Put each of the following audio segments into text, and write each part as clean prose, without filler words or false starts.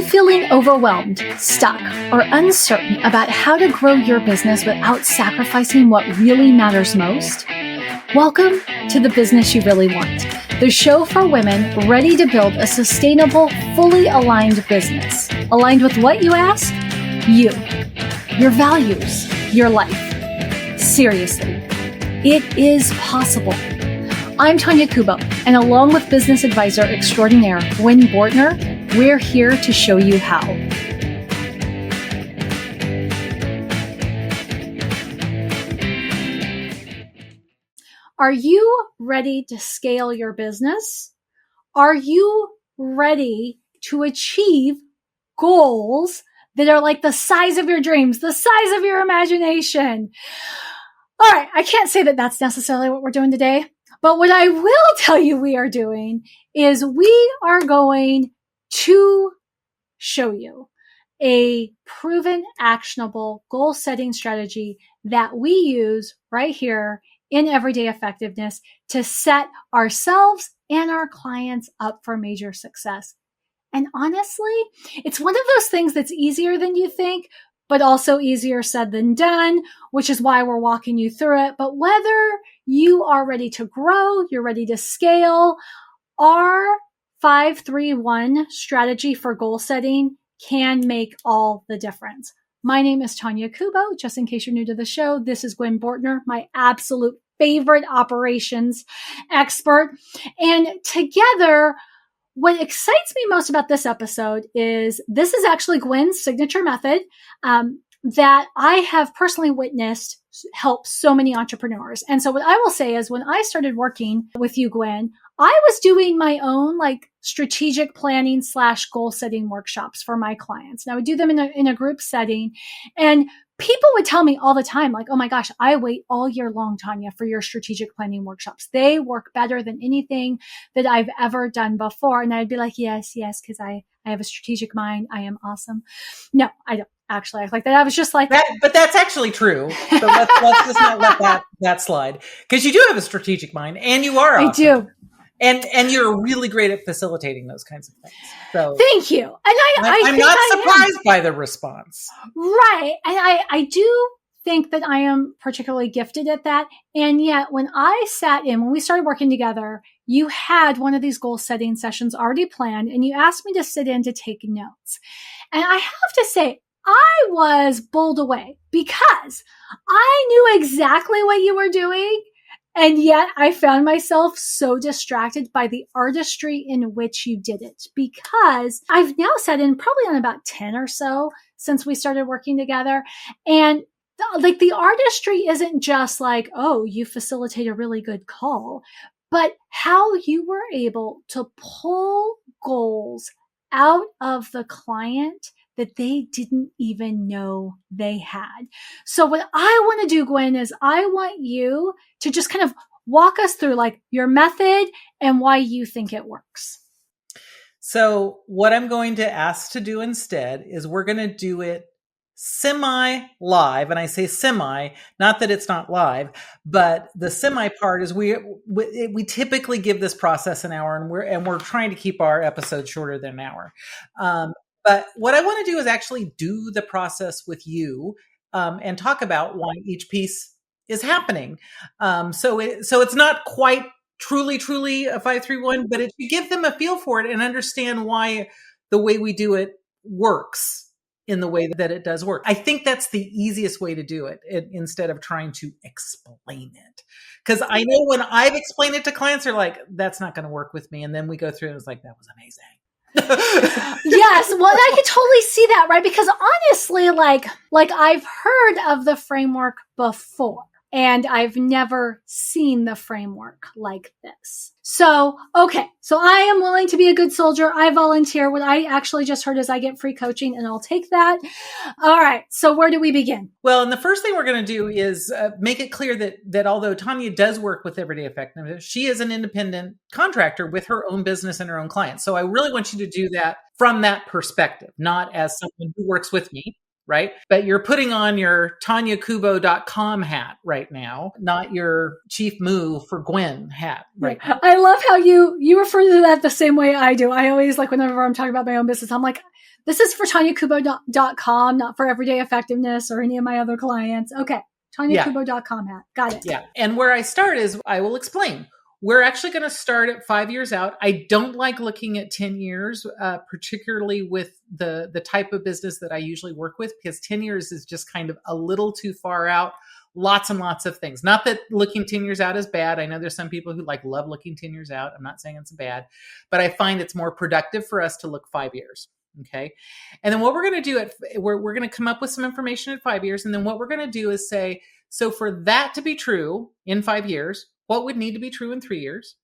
you feeling overwhelmed, stuck, or uncertain about how to grow your business without sacrificing what really matters most? Welcome to The Business You Really Want, the show for women ready to build a sustainable, fully aligned business. Aligned with what, you ask? You, your values, your life. Seriously, it is possible. I'm Tonya Kubo, and along with business advisor extraordinaire Gwen Bortner, we're here to show you how. Are you ready to scale your business? Are you ready to achieve goals that are like the size of your dreams, the size of your imagination? All right, I can't say that that's necessarily what we're doing today, but what I will tell you we are doing is we are going to show you a proven, actionable goal setting strategy that we use right here in Everyday Effectiveness to set ourselves and our clients up for major success. And honestly, it's one of those things that's easier than you think, but also easier said than done, which is why we're walking you through it. But whether you are ready to grow, you're ready to scale, our 5-3-1 strategy for goal setting can make all the difference. My name is Tonya Kubo. Just in case you're new to the show, this is Gwen Bortner, my absolute favorite operations expert. And together, what excites me most about this episode is this is actually Gwen's signature method that I have personally witnessed help so many entrepreneurs. And so what I will say is when I started working with you, Gwen, I was doing my own like strategic planning / goal setting workshops for my clients. And I would do them in a group setting. And people would tell me all the time, like, oh my gosh, I wait all year long, Tonya, for your strategic planning workshops. They work better than anything that I've ever done before. And I'd be like, yes, because I have a strategic mind. I am awesome. No, I don't actually act like that. I was just like that. But that's actually true. So let's just not let that slide. Because you do have a strategic mind and you are awesome. I do. And you're really great at facilitating those kinds of things. So thank you. And I'm not surprised by the response. Right. And I do think that I am particularly gifted at that. And yet when we started working together, you had one of these goal setting sessions already planned and you asked me to sit in to take notes. And I have to say, I was bowled away because I knew exactly what you were doing. And yet I found myself so distracted by the artistry in which you did it, because I've now sat in probably on about 10 or so since we started working together. And the artistry isn't just like, oh, you facilitate a really good call, but how you were able to pull goals out of the client that they didn't even know they had. So what I want to do, Gwen, is I want you to just kind of walk us through like your method and why you think it works. So what I'm going to ask to do instead is we're going to do it semi-live. And I say semi, not that it's not live, but the semi part is we typically give this process an hour, and we're trying to keep our episodes shorter than an hour. But what I want to do is actually do the process with you and talk about why each piece is happening. So it's not quite truly a 5-3-1, but it should give them a feel for it and understand why the way we do it works in the way that it does work. I think that's the easiest way to do it instead of trying to explain it. Because I know when I've explained it to clients, they're like, that's not going to work with me. And then we go through and it's like, that was amazing. Yes, well, I could totally see that, right? Because honestly, like I've heard of the framework before, and I've never seen the framework like this. So, okay, so I am willing to be a good soldier. I volunteer. What I actually just heard is I get free coaching, and I'll take that. All right, so where do we begin? Well, and the first thing we're going to do is make it clear that although Tonya does work with Everyday Effectiveness, she is an independent contractor with her own business and her own clients. So I really want you to do that from that perspective, not as someone who works with me, right? But you're putting on your TonyaKubo.com hat right now, not your Chief Moo for Gwen hat right now. I love how you refer to that the same way I do. I always, like, whenever I'm talking about my own business, I'm like, this is for TonyaKubo.com, not for Everyday Effectiveness or any of my other clients. Okay. TonyaKubo.com hat. Got it. Yeah. And where I start is I will explain. We're actually going to start at 5 years out. I don't like looking at 10 years, particularly with the type of business that I usually work with, because 10 years is just kind of a little too far out. Lots and lots of things. Not that looking 10 years out is bad. I know there's some people who love looking 10 years out. I'm not saying it's bad, but I find it's more productive for us to look 5 years. Okay. And then what we're going to do we're going to come up with some information at 5 years. And then what we're going to do is say, so for that to be true in 5 years, what would need to be true in 3 years?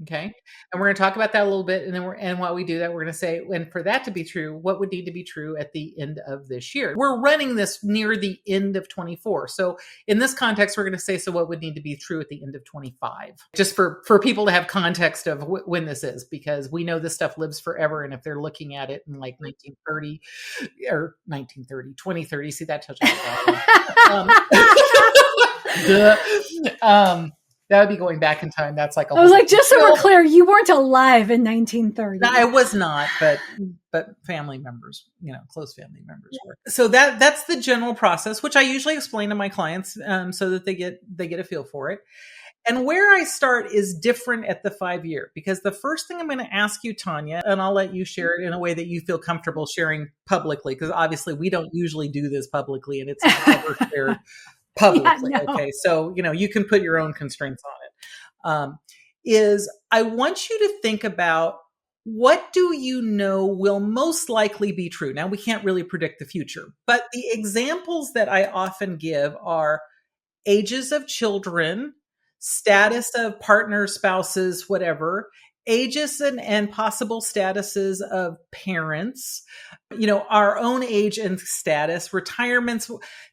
Okay. And we're going to talk about that a little bit. And then and while we do that, we're going to say, and for that to be true, what would need to be true at the end of this year? We're running this near the end of 24. So in this context, we're going to say, so what would need to be true at the end of 25? Just for people to have context of when this is, because we know this stuff lives forever. And if they're looking at it in 1930 or 2030, see, that tells you. That would be going back in time. That's like I was like, just so we're clear, you weren't alive in 1930. No, I was not, but family members, close family members were. So that's the general process, which I usually explain to my clients, so that they get a feel for it. And where I start is different at the 5 year, because the first thing I'm going to ask you, Tonya, and I'll let you share it in a way that you feel comfortable sharing publicly, because obviously we don't usually do this publicly, and it's never shared publicly. Yeah, no. Okay. So, you can put your own constraints on it. Is I want you to think about, what do you know will most likely be true? Now, we can't really predict the future, but the examples that I often give are ages of children, status of partners, spouses, whatever, ages and possible statuses of parents, our own age and status, retirements,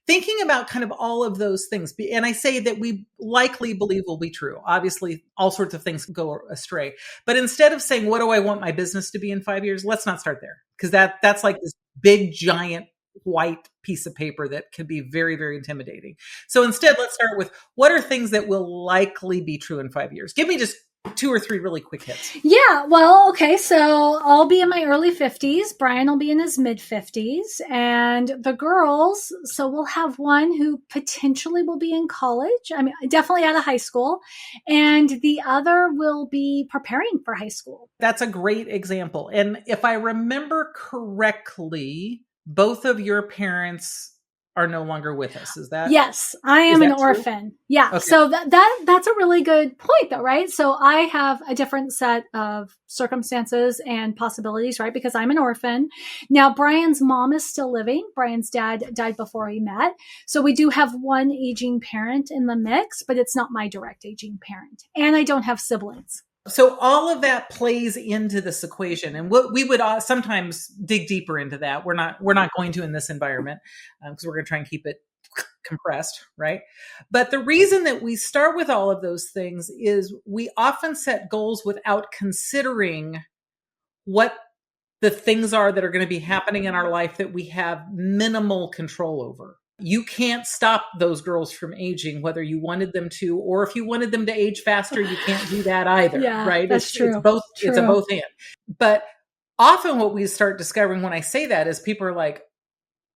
thinking about kind of all of those things. And I say that we likely believe will be true. Obviously, all sorts of things go astray. But instead of saying, what do I want my business to be in 5 years? Let's not start there, because that's like this big, giant white piece of paper that can be very, very intimidating. So instead, let's start with, what are things that will likely be true in 5 years? Give me just 2 or 3 really quick hits. Yeah, well, okay, so I'll be in my early 50s. Brian will be in his mid 50s. And the girls, so we'll have one who potentially will be in college. I mean, definitely out of high school. And the other will be preparing for high school. That's a great example. And if I remember correctly, both of your parents are no longer with us. Is that? Yes, I am an orphan. True? Yeah. Okay. So that's a really good point though, right? So I have a different set of circumstances and possibilities, right? Because I'm an orphan. Now, Brian's mom is still living. Brian's dad died before we met. So we do have one aging parent in the mix, but it's not my direct aging parent. And I don't have siblings. So all of that plays into this equation, and what we would sometimes dig deeper into that. We're not going to in this environment, because we're going to try and keep it compressed, right? But the reason that we start with all of those things is we often set goals without considering what the things are that are going to be happening in our life that we have minimal control over. You can't stop those girls from aging, whether you wanted them to, or if you wanted them to age faster, you can't do that either. Yeah, right? That's true. It's both. True. It's a both and. But often what we start discovering when I say that is people are like,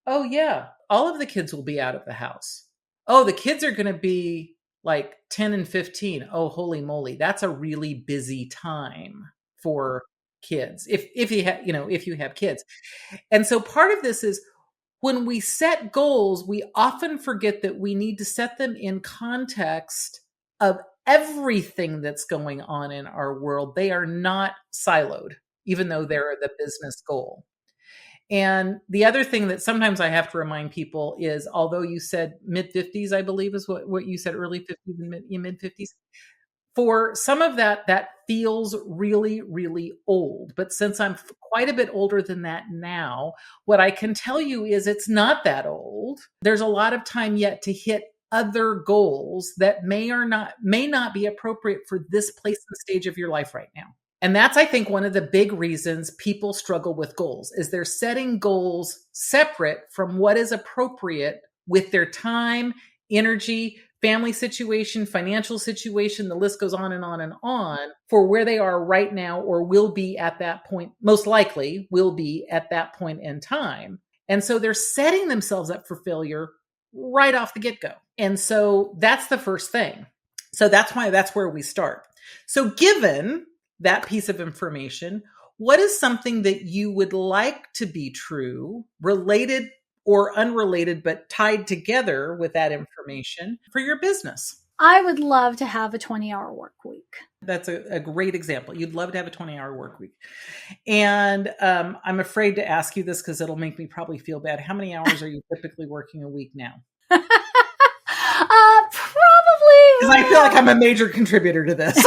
oh yeah, all of the kids will be out of the house. Oh, the kids are going to be like 10 and 15. Oh, holy moly. That's a really busy time for kids. If you have kids. And so part of this is, when we set goals, we often forget that we need to set them in context of everything that's going on in our world. They are not siloed, even though they're the business goal. And the other thing that sometimes I have to remind people is, although you said mid-50s, I believe is what you said, early 50s and mid-50s. For some of that feels really, really old. But since I'm quite a bit older than that now, what I can tell you is it's not that old. There's a lot of time yet to hit other goals that may not be appropriate for this place and stage of your life right now. And that's, I think, one of the big reasons people struggle with goals is they're setting goals separate from what is appropriate with their time, energy, family situation, financial situation. The list goes on and on and on for where they are right now or will be at that point, most likely will be at that point in time. And so they're setting themselves up for failure right off the get-go. And so that's the first thing. So that's where we start. So given that piece of information, what is something that you would like to be true, related or unrelated, but tied together with that information for your business? I would love to have a 20-hour work week. That's a great example. You'd love to have a 20-hour work week. And I'm afraid to ask you this because it'll make me probably feel bad. How many hours are you typically working a week now? Probably. Because I feel like I'm a major contributor to this.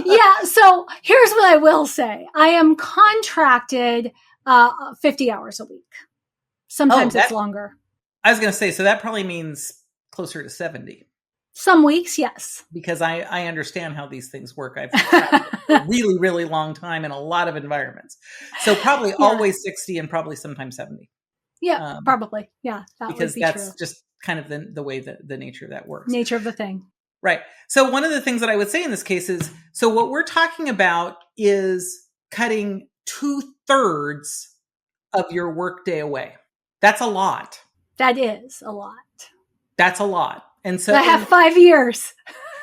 Yeah. So here's what I will say. I am contracted 50 hours a week. Sometimes it's longer. I was going to say, so that probably means closer to 70. Some weeks, yes. Because I understand how these things work. I've traveled a really, really long time in a lot of environments. So probably always 60 and probably sometimes 70. Yeah, probably. Yeah, that because would be that's true. Just kind of the way the nature of that works. Nature of the thing. Right. So one of the things that I would say in this case is, so what we're talking about is cutting 2/3 of your workday away. That's a lot. That is a lot. That's a lot. And so I have 5 years.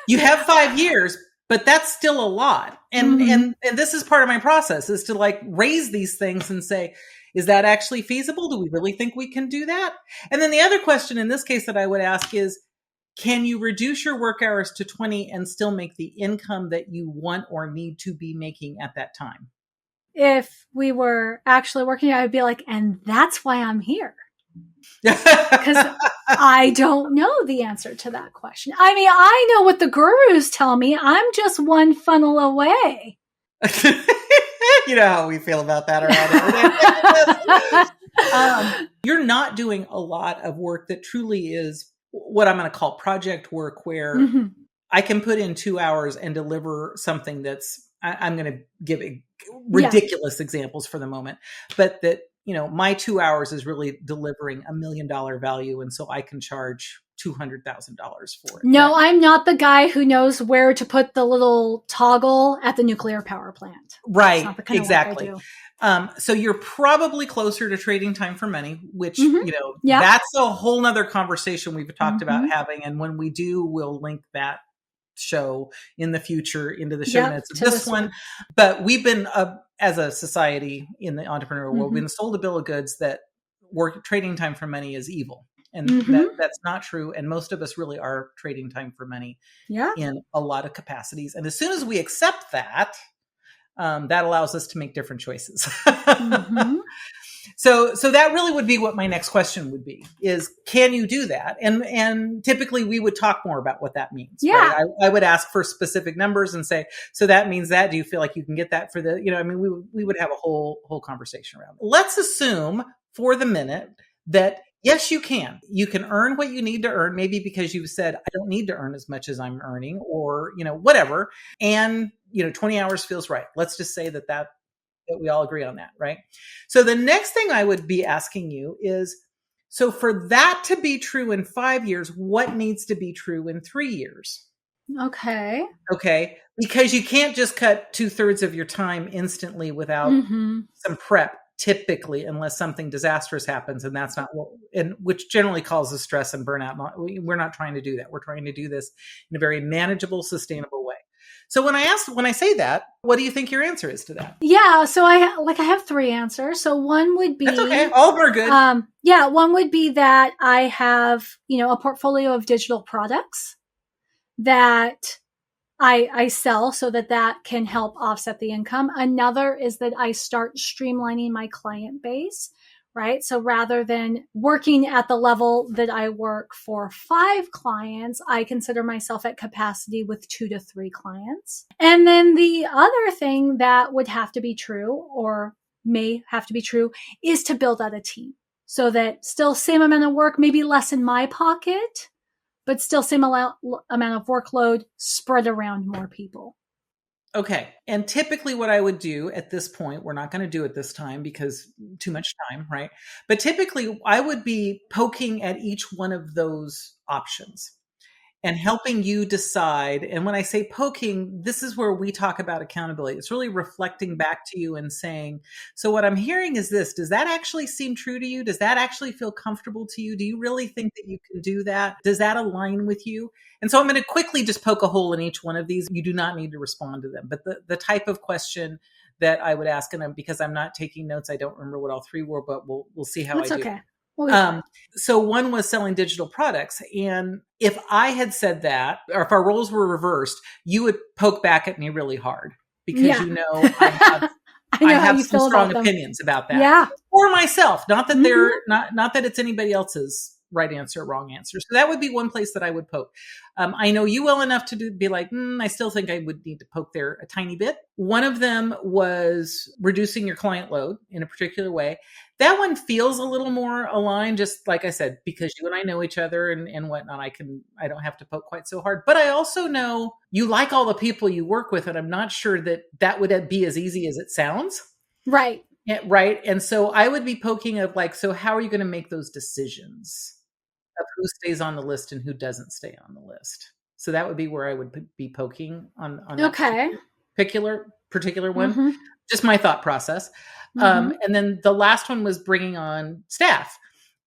You have 5 years, but that's still a lot. And, and this is part of my process, is to like raise these things and say, is that actually feasible? Do we really think we can do that? And then the other question in this case that I would ask is, can you reduce your work hours to 20 and still make the income that you want or need to be making at that time? If we were actually working, I would be like, and that's why I'm here. Because I don't know the answer to that question. I mean, I know what the gurus tell me. I'm just one funnel away. You know how we feel about that around. You're not doing a lot of work that truly is what I'm going to call project work, where I can put in 2 hours and deliver something that's, I'm going to give ridiculous examples for the moment, but that, you know, my 2 hours is really delivering $1 million value. And so I can charge $200,000 for it. No, I'm not the guy who knows where to put the little toggle at the nuclear power plant. Right. Not the kind Exactly. of work I do. So you're probably closer to trading time for money, which, you know, that's a whole nother conversation we've talked about having. And when we do, we'll link that show in the future into the show notes of this one. But we've been, as a society in the entrepreneurial world, we've been sold a bill of goods that trading time for money is evil. And that's not true. And most of us really are trading time for money in a lot of capacities. And as soon as we accept that, that allows us to make different choices. So that really would be what my next question would be, is, can you do that? And typically we would talk more about what that means. Yeah. Right? I would ask for specific numbers and say, so that means that, do you feel like you can get that for the, you know, I mean, we would have a whole conversation around it. Let's assume for the minute that yes, you can. You can earn what you need to earn, maybe because you've said, I don't need to earn as much as I'm earning, or, you know, whatever. And, you know, 20 hours feels right. Let's just say that we all agree on that, right? So the next thing I would be asking you is, so for that to be true in 5 years, what needs to be true in 3 years? Okay. Because you can't just cut 2/3 of your time instantly without some prep, typically, unless something disastrous happens. And that's not which generally causes stress and burnout. We're not trying to do that. We're trying to do this in a very manageable, sustainable way. So when I say that, what do you think your answer is to that? Yeah. So I have 3 answers. So one would be, that's okay. All of them are good. One would be that I have, you know, a portfolio of digital products that I sell so that can help offset the income. Another is that I start streamlining my client base, right? So rather than working at the level that I work for 5 clients, I consider myself at capacity with 2 to 3 clients. And then the other thing that would have to be true, or may have to be true, is to build out a team so that still same amount of work, maybe less in my pocket, but still same amount of workload spread around more people. Okay. And typically what I would do at this point, we're not going to do it this time because too much time, right? But typically I would be poking at each one of those options and helping you decide. And when I say poking, this is where we talk about accountability. It's really reflecting back to you and saying, so what I'm hearing is this, does that actually seem true to you? Does that actually feel comfortable to you? Do you really think that you can do that? Does that align with you? And so I'm going to quickly just poke a hole in each one of these. You do not need to respond to them, but the type of question that I would ask, and because I'm not taking notes, I don't remember what all three were, but we'll see how That's I do. okay. So one was selling digital products. And if I had said that, or if our roles were reversed, you would poke back at me really hard because you know I have some strong opinions about that. Yeah. For myself. Not that they're not that it's anybody else's right answer or wrong answer. So that would be one place that I would poke. I know you well enough to be like, I still think I would need to poke there a tiny bit. One of them was reducing your client load in a particular way. That one feels a little more aligned, just like I said, because you and I know each other and whatnot. I don't have to poke quite so hard. But I also know you like all the people you work with, and I'm not sure that would be as easy as it sounds. Right. Yeah, right. And so I would be poking of like, so how are you going to make those decisions of who stays on the list and who doesn't stay on the list? So that would be where I would be poking on that particular one. Just my thought process. And then the last one was bringing on staff.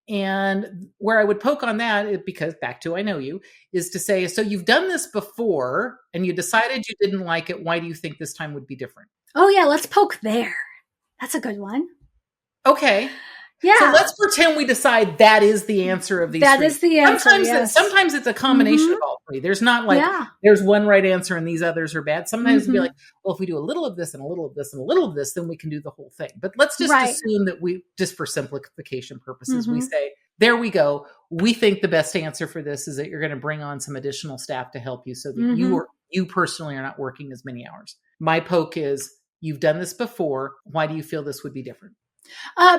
And where I would poke on that, because back to I know you, is to say, so you've done this before and you decided you didn't like it. Why do you think this time would be different? Oh, yeah. Let's poke there. That's a good one. Okay. Yeah. So let's pretend we decide that is the answer of these That three. Is the answer. Sometimes it's a combination of all three. There's not like there's one right answer and these others are bad. Sometimes it'd be like, well, if we do a little of this and a little of this and a little of this, then we can do the whole thing. But let's just assume that just for simplification purposes, we say, there we go. We think the best answer for this is that you're going to bring on some additional staff to help you so that you personally are not working as many hours. My poke is, you've done this before. Why do you feel this would be different?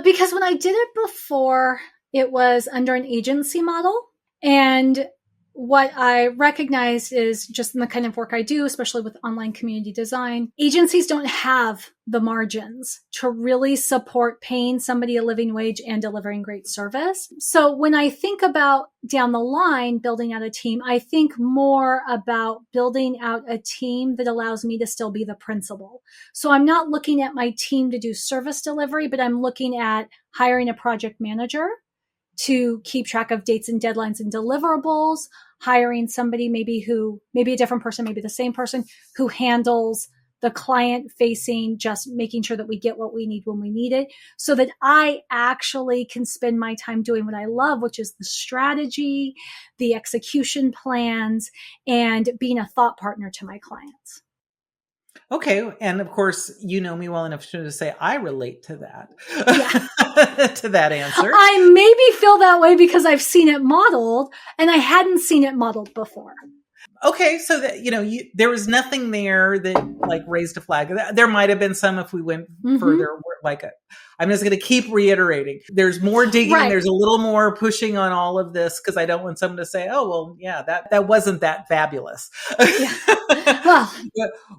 Because when I did it before, it was under an agency model. And what I recognized is just in the kind of work I do, especially with online community design, agencies don't have the margins to really support paying somebody a living wage and delivering great service. So when I think about down the line, building out a team, I think more about building out a team that allows me to still be the principal. So I'm not looking at my team to do service delivery, but I'm looking at hiring a project manager to keep track of dates and deadlines and deliverables, hiring somebody maybe a different person, maybe the same person, who handles the client facing, just making sure that we get what we need when we need it, so that I actually can spend my time doing what I love, which is the strategy, the execution plans, and being a thought partner to my clients. Okay. And of course, you know me well enough to say I relate to that, to that answer. I maybe feel that way because I've seen it modeled and I hadn't seen it modeled before. Okay. So that, there was nothing there that like raised a flag. There might've been some if we went further, I'm just going to keep reiterating. There's more digging. Right. There's a little more pushing on all of this because I don't want someone to say, oh, well, yeah, that wasn't that fabulous. Yeah.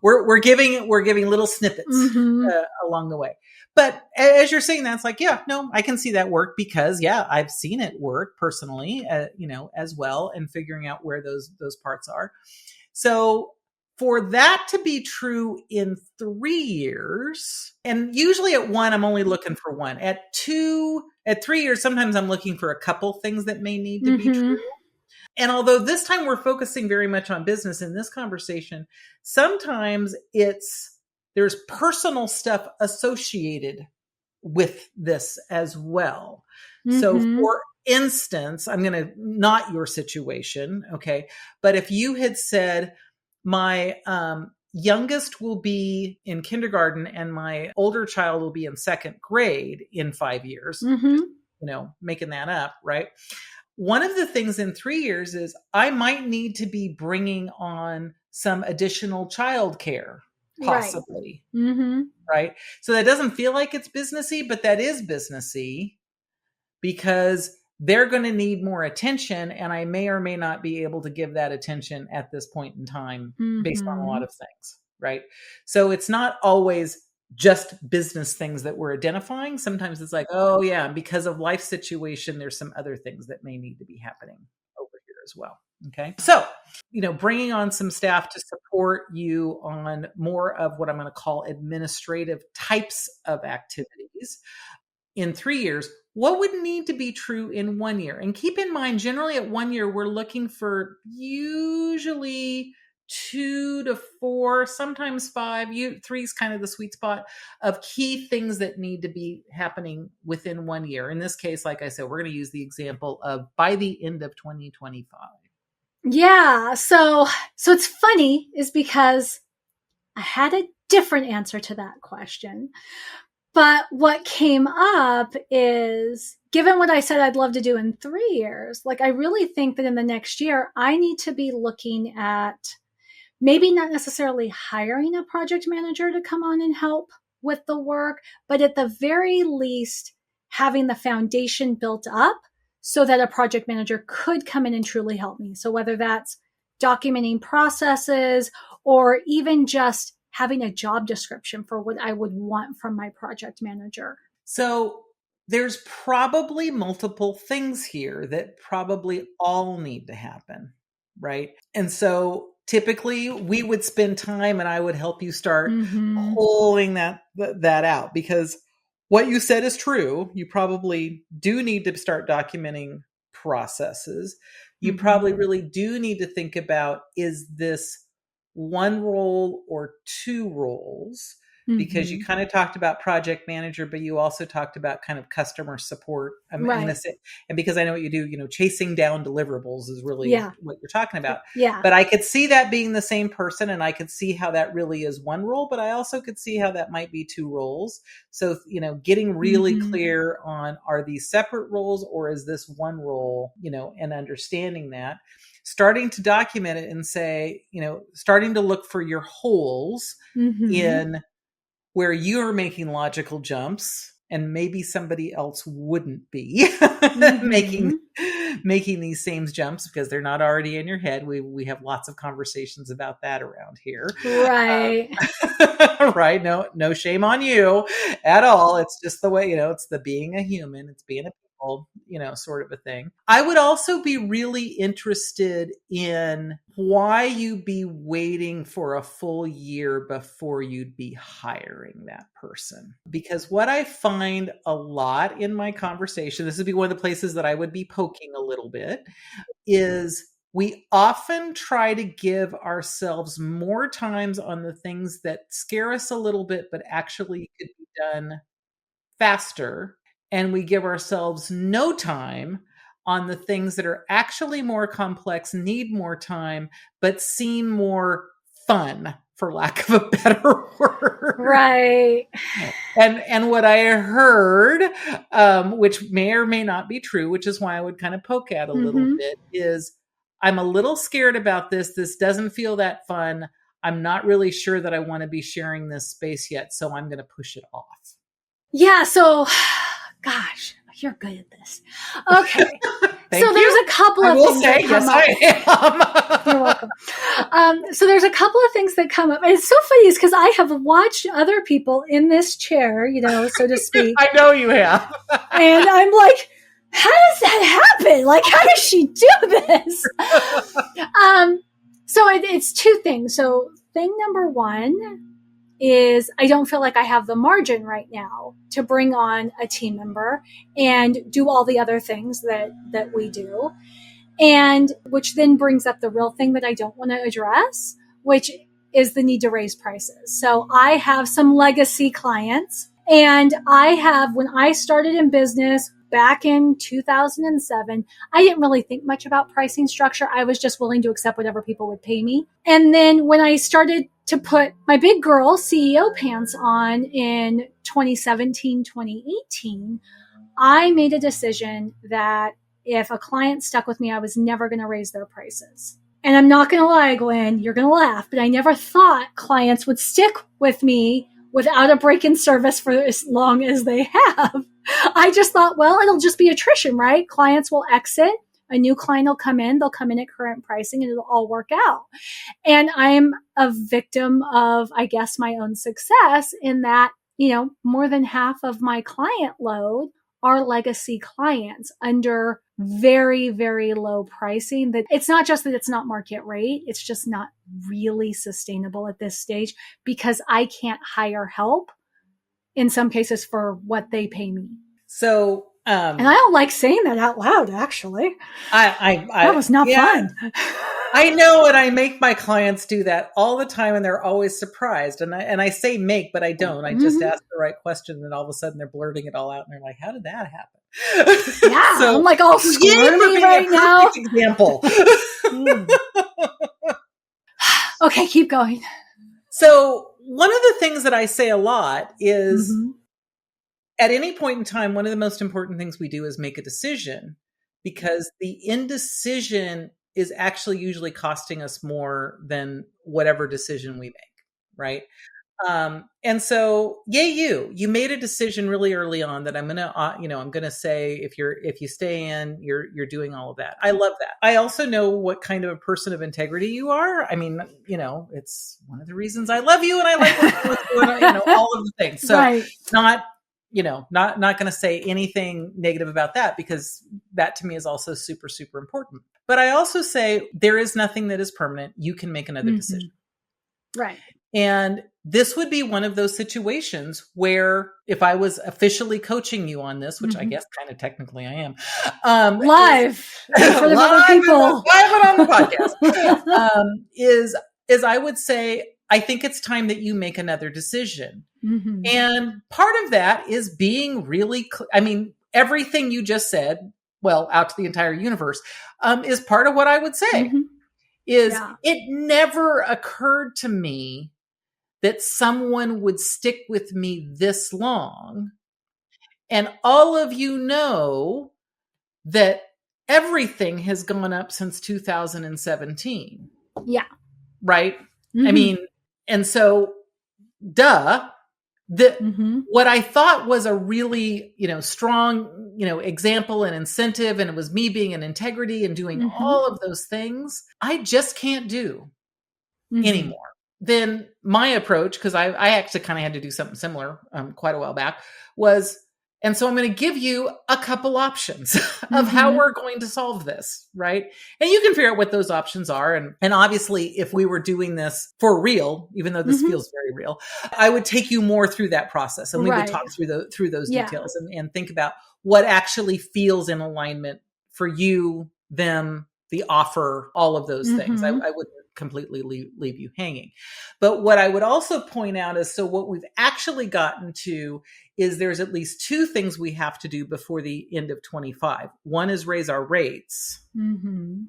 Well, we're giving little snippets along the way. But as you're saying that, it's like, yeah, no, I can see that work because, I've seen it work personally, as well, and figuring out where those parts are. So for that to be true in 3 years, and usually at 1, I'm only looking for 1. At 3 years, sometimes I'm looking for a couple things that may need to be true. And although this time we're focusing very much on business in this conversation, sometimes there's personal stuff associated with this as well. So for instance, I'm going to, not your situation. Okay. But if you had said, my youngest will be in kindergarten and my older child will be in 2nd grade in 5 years, making that up, right? One of the things in 3 years is I might need to be bringing on some additional childcare, possibly, right? So that doesn't feel like it's businessy, but that is businessy because they're going to need more attention, and I may or may not be able to give that attention at this point in time based on a lot of things. right? So it's not always just business things that we're identifying. Sometimes it's like, oh yeah, because of life situation, there's some other things that may need to be happening over here as well. Okay. So, bringing on some staff to support you on more of what I'm going to call administrative types of activities in 3 years, what would need to be true in 1 year? And keep in mind, generally at 1 year, we're looking for usually 2 to 4, sometimes 5. 3 is kind of the sweet spot of key things that need to be happening within 1 year. In this case, like I said, we're going to use the example of by the end of 2025. Yeah. So it's funny is because I had a different answer to that question. But what came up is, given what I said I'd love to do in 3 years, like I really think that in the next year, I need to be looking at maybe not necessarily hiring a project manager to come on and help with the work, but at the very least, having the foundation built up so that a project manager could come in and truly help me. So whether that's documenting processes or even just having a job description for what I would want from my project manager. So there's probably multiple things here that probably all need to happen, right? And so typically we would spend time and I would help you start pulling that out, because what you said is true. You probably do need to start documenting processes. You probably really do need to think about, is this one role or 2 roles? Because you kind of talked about project manager, but you also talked about kind of customer support. Right. And because I know what you do, chasing down deliverables is really what you're talking about. Yeah. But I could see that being the same person, and I could see how that really is one role, but I also could see how that might be 2 roles. So, getting really clear on, are these separate roles or is this one role, and understanding that. Starting to document it and say, starting to look for your holes in where you're making logical jumps and maybe somebody else wouldn't be making these same jumps because they're not already in your head. We have lots of conversations about that around here. Right. Right. No shame on you at all. It's just the way, it's the being a human, it's being a people, sort of a thing. I would also be really interested in why you'd be waiting for a full year before you'd be hiring that person. Because what I find a lot in my conversation, this would be one of the places that I would be poking a little bit, is we often try to give ourselves more times on the things that scare us a little bit, but actually could be done faster. And we give ourselves no time on the things that are actually more complex, need more time, but seem more fun, for lack of a better word. Right. And what I heard, which may or may not be true, which is why I would kind of poke at a little bit, is I'm a little scared about this. This doesn't feel that fun. I'm not really sure that I want to be sharing this space yet, so I'm going to push it off. Yeah. So, gosh, you're good at this. Okay. Thank so there's a couple of things that come up. I am. You're welcome. So there's a couple of things that come up. And it's so funny is because I have watched other people in this chair, so to speak. I know you have. And I'm like, how does that happen? Like, how does she do this? So it's 2 things. So thing number 1 is I don't feel like I have the margin right now to bring on a team member and do all the other things that we do. And which then brings up the real thing that I don't want to address, which is the need to raise prices. So I have some legacy clients, and when I started in business back in 2007, I didn't really think much about pricing structure. I was just willing to accept whatever people would pay me. And then when I started to put my big girl CEO pants on in 2017, 2018, I made a decision that if a client stuck with me, I was never going to raise their prices. And I'm not going to lie, Gwen, you're going to laugh, but I never thought clients would stick with me without a break in service for as long as they have. I just thought, well, it'll just be attrition, right? Clients will exit. A new client will come in, they'll come in at current pricing and it'll all work out. And I'm a victim of, I guess, my own success in that, more than half of my client load are legacy clients under very, very low pricing. That it's not just that it's not market rate. It's just not really sustainable at this stage because I can't hire help in some cases for what they pay me. So, and I don't like saying that out loud, actually. That was not fun. I know, and I make my clients do that all the time, and they're always surprised. And I say make, but I don't. I just ask the right question, and all of a sudden they're blurting it all out, and they're like, "How did that happen?" Yeah, so, I'm like all squirmy right now. Example. Okay, keep going. So one of the things that I say a lot is, at any point in time, one of the most important things we do is make a decision, because the indecision is actually usually costing us more than whatever decision we make, right? And so, you made a decision really early on that I'm gonna say if you stay in, you're doing all of that. I love that. I also know what kind of a person of integrity you are. I mean, it's one of the reasons I love you and I like what you're doing, all of the things. So right. not going to say anything negative about that, because that to me is also super, super important. But I also say there is nothing that is permanent. You can make another decision. Right. And this would be one of those situations where if I was officially coaching you on this, which I guess kind of technically I am, live for the other people, live on the podcast, is I would say, I think it's time that you make another decision. And part of that is being really, everything you just said, well, out to the entire universe, is part of what I would say. It never occurred to me that someone would stick with me this long. And all of you know that everything has gone up since 2017. Yeah. Right? I mean, and so, duh. What I thought was a really, strong, example and incentive, and it was me being in integrity and doing all of those things, I just can't do anymore. Then my approach, because I actually kind of had to do something similar quite a while back, was, and so I'm going to give you a couple options of how we're going to solve this, right? And you can figure out what those options are. And obviously, if we were doing this for real, even though this feels very real, I would take you more through that process, and we would talk through those details and think about what actually feels in alignment for you, them, the offer, all of those things. I wouldn't completely leave you hanging. But what I would also point out is, so what we've actually gotten to is there's at least two things we have to do before the end of 25. One is raise our rates, and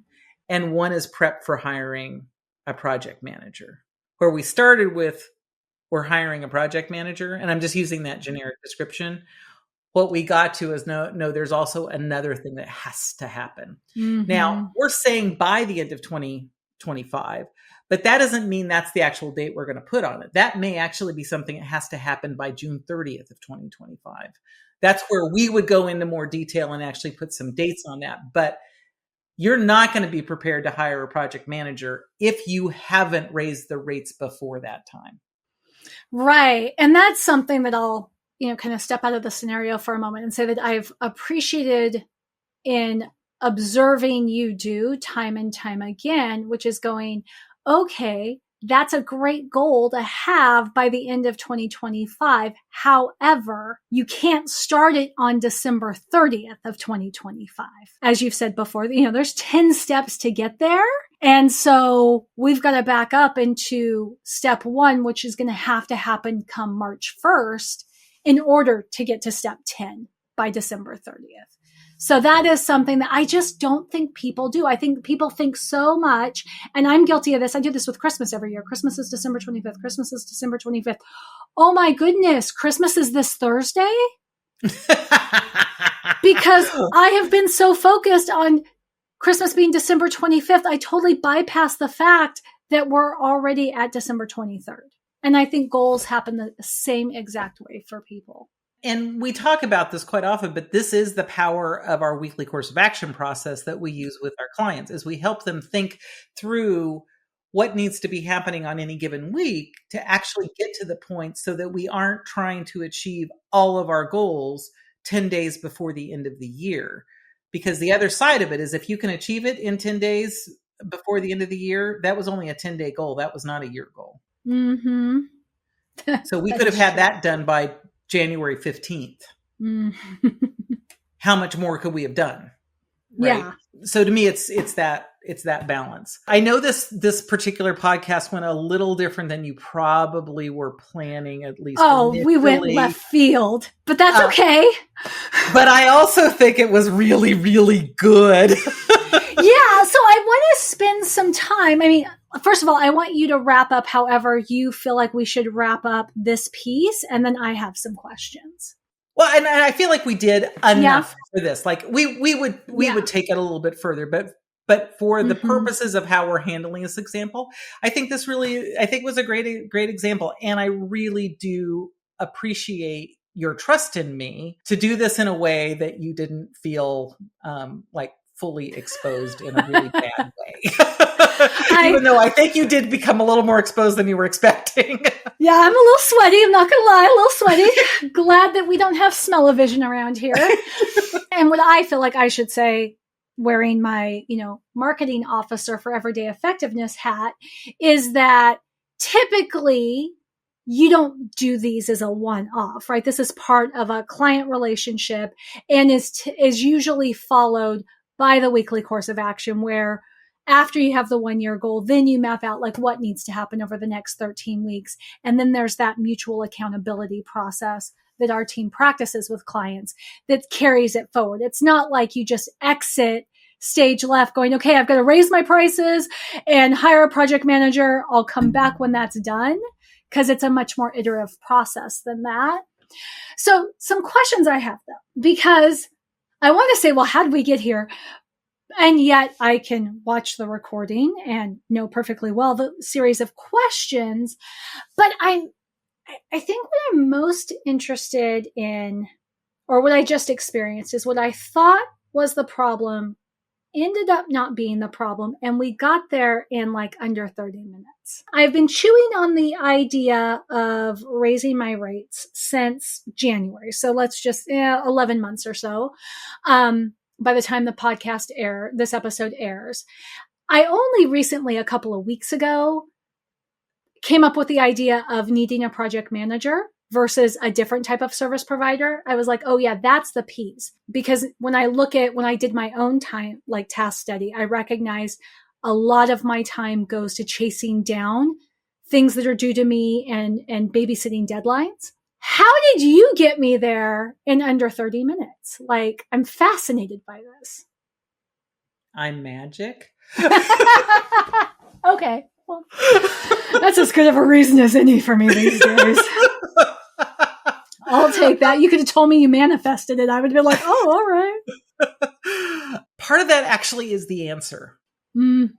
one is prep for hiring a project manager. Where we started with, we're hiring a project manager, and I'm just using that generic description. What we got to is no, there's also another thing that has to happen. Now, we're saying by the end of 2025, but that doesn't mean that's the actual date we're going to put on it. That may actually be something that has to happen by June 30th of 2025. That's where we would go into more detail and actually put some dates on that. But you're not going to be prepared to hire a project manager if you haven't raised the rates before that time. Right. And that's something that I'll, kind of step out of the scenario for a moment and say that I've appreciated in observing you do time and time again, which is going, okay, that's a great goal to have by the end of 2025. However, you can't start it on December 30th of 2025. As you've said before, there's 10 steps to get there. And so we've got to back up into step one, which is going to have to happen come March 1st in order to get to step 10 by December 30th. So that is something that I just don't think people do. I think people think so much, and I'm guilty of this. I do this with Christmas every year. Christmas is December 25th. Christmas is December 25th. Oh my goodness, Christmas is this Thursday? Because I have been so focused on Christmas being December 25th, I totally bypassed the fact that we're already at December 23rd. And I think goals happen the same exact way for people. And we talk about this quite often, but this is the power of our weekly course of action process that we use with our clients, is we help them think through what needs to be happening on any given week to actually get to the point so that we aren't trying to achieve all of our goals 10 days before the end of the year. Because the other side of it is, if you can achieve it in 10 days before the end of the year, that was only a 10-day goal. That was not a year goal. Mm-hmm. So we could have had that done by January 15th. How much more could we have done? Right? Yeah. So to me, it's that balance. I know this particular podcast went a little different than you probably were planning, at least. Oh, initially. We went left field, but that's okay. But I also think it was really, really good. Yeah. So I want to spend some time. I mean, first of all, I want you to wrap up however you feel like we should wrap up this piece. And then I have some questions. Well, and I feel like we did enough for this. Like we would take it a little bit further, but for the purposes of how we're handling this example, I think was a great example. And I really do appreciate your trust in me to do this in a way that you didn't feel like fully exposed in a really bad way. Even though I think you did become a little more exposed than you were expecting. Yeah, I'm a little sweaty. I'm not going to lie, a little sweaty. Glad that we don't have smell-o-vision around here. And what I feel like I should say, wearing my, marketing officer for everyday effectiveness hat, is that typically you don't do these as a one-off, right? This is part of a client relationship and is usually followed by the weekly course of action, where after you have the 1 year goal, then you map out like what needs to happen over the next 13 weeks. And then there's that mutual accountability process that our team practices with clients that carries it forward. It's not like you just exit stage left going, okay, I've got to raise my prices and hire a project manager. I'll come back when that's done, because it's a much more iterative process than that. So some questions I have though, because I want to say, well, how did we get here? And yet I can watch the recording and know perfectly well the series of questions. But I think what I'm most interested in, or what I just experienced, is what I thought was the problem ended up not being the problem. And we got there in like under 30 minutes. I've been chewing on the idea of raising my rates since January. So let's just 11 months or so. By the time this episode airs, I only recently, a couple of weeks ago, came up with the idea of needing a project manager versus a different type of service provider. I was like, oh yeah, that's the piece. Because when I did my own time, like task study, I recognized a lot of my time goes to chasing down things that are due to me and babysitting deadlines. How did you get me there in under 30 minutes? Like, I'm fascinated by this. I'm magic. Okay. Well, that's as good of a reason as any for me these days. I'll take that. You could have told me you manifested it. I would have been like, oh, all right. Part of that actually is the answer.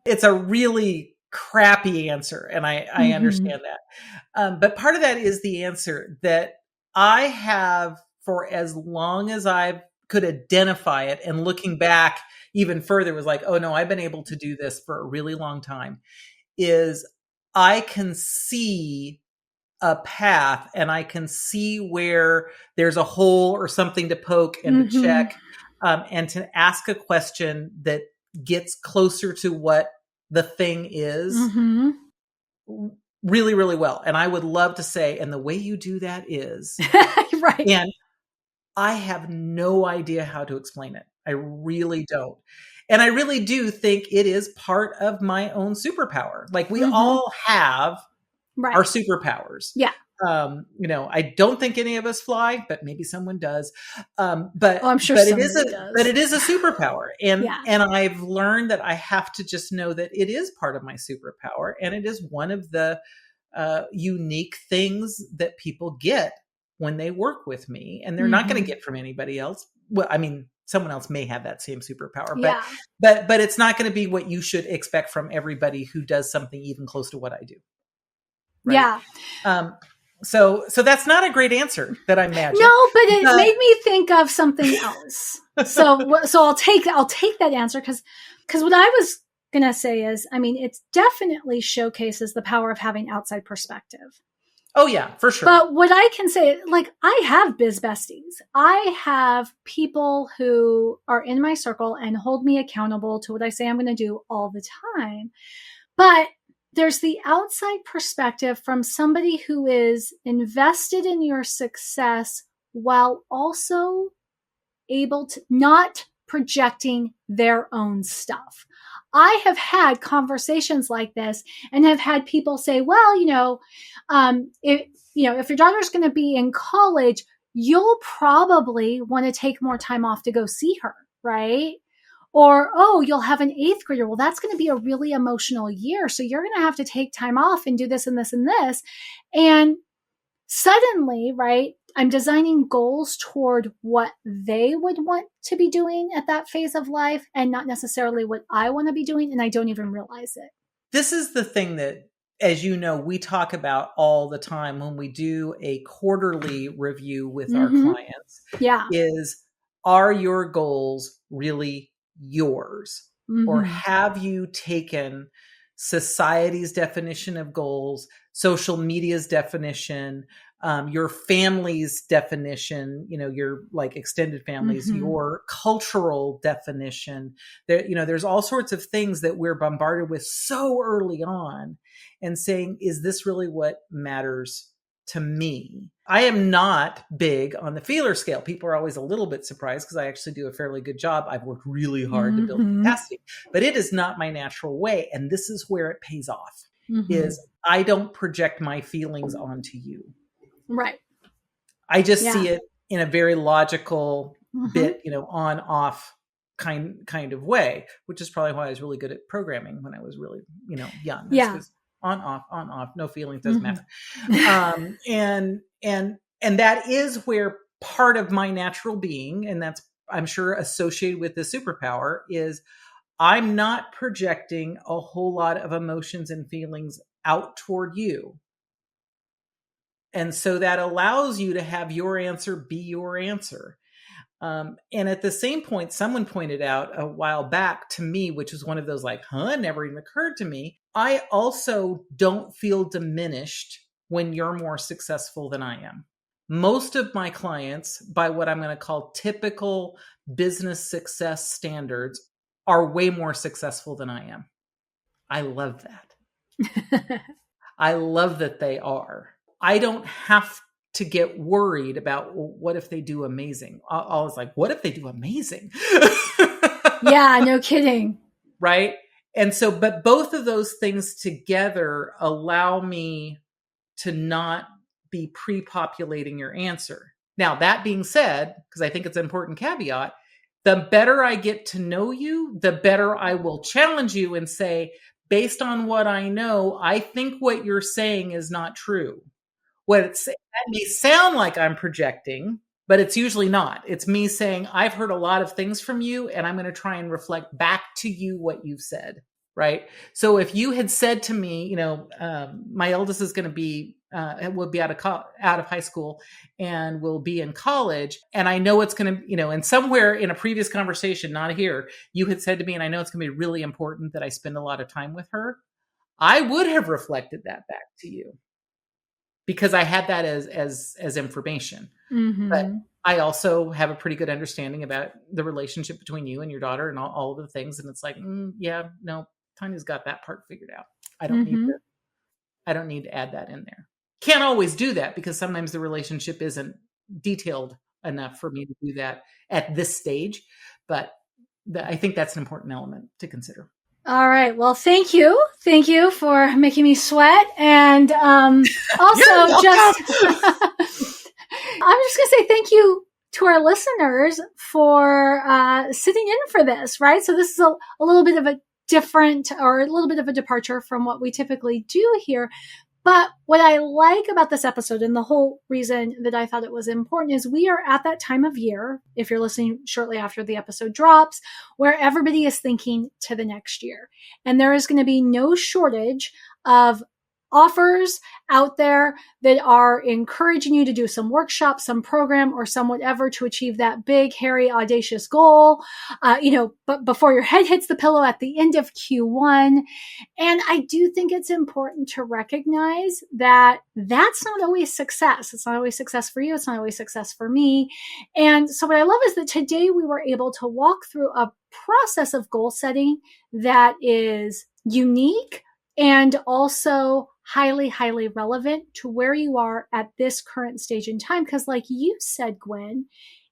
It's a really crappy answer, and I understand that. But part of that is the answer that I have, for as long as I could identify it, and looking back even further was like, oh no, I've been able to do this for a really long time, is I can see a path and I can see where there's a hole or something to poke and to check, and to ask a question that gets closer to what the thing is really, really well. And I would love to say, and the way you do that is right. And I have no idea how to explain it. I really don't. And I really do think it is part of my own superpower. Like we all have our superpowers. Yeah. I don't think any of us fly, but maybe someone does. But I'm sure it is a superpower. And I've learned that I have to just know that it is part of my superpower. And it is one of the unique things that people get when they work with me, and they're not going to get from anybody else. Well, I mean, someone else may have that same superpower, but it's not going to be what you should expect from everybody who does something even close to what I do. Right? Yeah. So that's not a great answer that I'm magic. No, but it made me think of something else. So I'll take that answer because what I was going to say is, I mean, it definitely showcases the power of having outside perspective. Oh yeah, for sure. But what I can say, like, I have biz besties. I have people who are in my circle and hold me accountable to what I say I'm going to do all the time. But there's the outside perspective from somebody who is invested in your success while also able to not projecting their own stuff. I have had conversations like this and have had people say, well, if your daughter's going to be in college, you'll probably want to take more time off to go see her, right? Or, oh, you'll have an eighth grader. Well, that's going to be a really emotional year. So you're going to have to take time off and do this and this and this. And suddenly, right, I'm designing goals toward what they would want to be doing at that phase of life and not necessarily what I want to be doing. And I don't even realize it. This is the thing that, as you know, we talk about all the time when we do a quarterly review with our clients. Yeah. Is, are your goals really yours? Or have you taken society's definition of goals, social media's definition, your family's definition, your like extended families, your cultural definition. There's all sorts of things that we're bombarded with so early on, and saying, is this really what matters to me? I am not big on the feeler scale. People are always a little bit surprised because I actually do a fairly good job. I've worked really hard to build capacity, but it is not my natural way. And this is where it pays off, is I don't project my feelings onto you. Right. I just see it in a very logical bit, on off kind of way, which is probably why I was really good at programming when I was really, young. Yeah. On off, no feelings, doesn't matter. And that is where part of my natural being, and that's, I'm sure, associated with the superpower, is I'm not projecting a whole lot of emotions and feelings out toward you. And so that allows you to have your answer be your answer. And at the same point, someone pointed out a while back to me, which is one of those like, never even occurred to me. I also don't feel diminished when you're more successful than I am. Most of my clients, by what I'm going to call typical business success standards, are way more successful than I am. I love that. I love that they are. I don't have to get worried about, well, what if they do amazing? I was like, what if they do amazing? Yeah, no kidding. Right? And so, but both of those things together allow me to not be pre-populating your answer. Now, that being said, because I think it's an important caveat, the better I get to know you, the better I will challenge you and say, based on what I know, I think what you're saying is not true. That may sound like I'm projecting, but it's usually not. It's me saying, I've heard a lot of things from you, and I'm going to try and reflect back to you what you've said. Right. So if you had said to me, my eldest is going to be, will be out of high school and will be in college. And I know it's going to, and somewhere in a previous conversation, not here, you had said to me, and I know it's going to be really important that I spend a lot of time with her. I would have reflected that back to you, because I had that as information. But I also have a pretty good understanding about the relationship between you and your daughter and all of the things. And it's like, no, Tonya's got that part figured out. I don't need to add that in there. Can't always do that, because sometimes the relationship isn't detailed enough for me to do that at this stage. But I think that's an important element to consider. All right. Well, thank you. Thank you for making me sweat. And also I'm just going to say thank you to our listeners for sitting in for this, right? So this is a little bit of a different, or a little bit of a departure from what we typically do here. But what I like about this episode, and the whole reason that I thought it was important, is we are at that time of year, if you're listening shortly after the episode drops, where everybody is thinking to the next year. And there is going to be no shortage of offers out there that are encouraging you to do some workshop, some program, or some whatever to achieve that big, hairy, audacious goal, but before your head hits the pillow at the end of Q1. And I do think it's important to recognize that that's not always success. It's not always success for you. It's not always success for me. And so what I love is that today we were able to walk through a process of goal setting that is unique and also highly, highly relevant to where you are at this current stage in time. Because like you said, Gwen,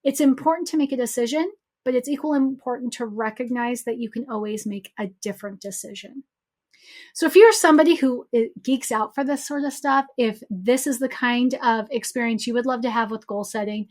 it's important to make a decision, but it's equally important to recognize that you can always make a different decision. So if you're somebody who geeks out for this sort of stuff, if this is the kind of experience you would love to have with goal setting,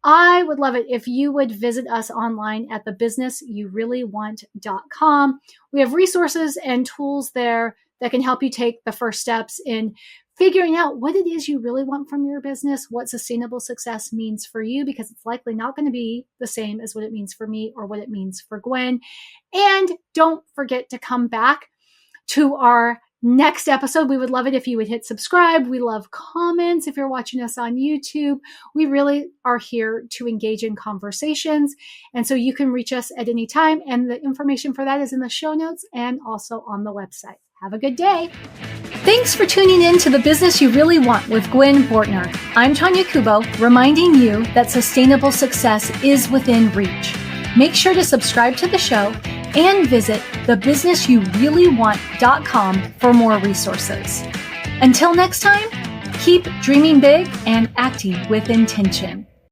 I would love it if you would visit us online at thebusinessyoureallywant.com. We have resources and tools there that can help you take the first steps in figuring out what it is you really want from your business, what sustainable success means for you, because it's likely not going to be the same as what it means for me or what it means for Gwen. And don't forget to come back to our next episode. We would love it if you would hit subscribe. We love comments if you're watching us on YouTube. We really are here to engage in conversations. And so you can reach us at any time. And the information for that is in the show notes and also on the website. Have a good day. Thanks for tuning in to The Business You Really Want with Gwen Bortner. I'm Tonya Kubo, reminding you that sustainable success is within reach. Make sure to subscribe to the show and visit thebusinessyoureallywant.com for more resources. Until next time, keep dreaming big and acting with intention.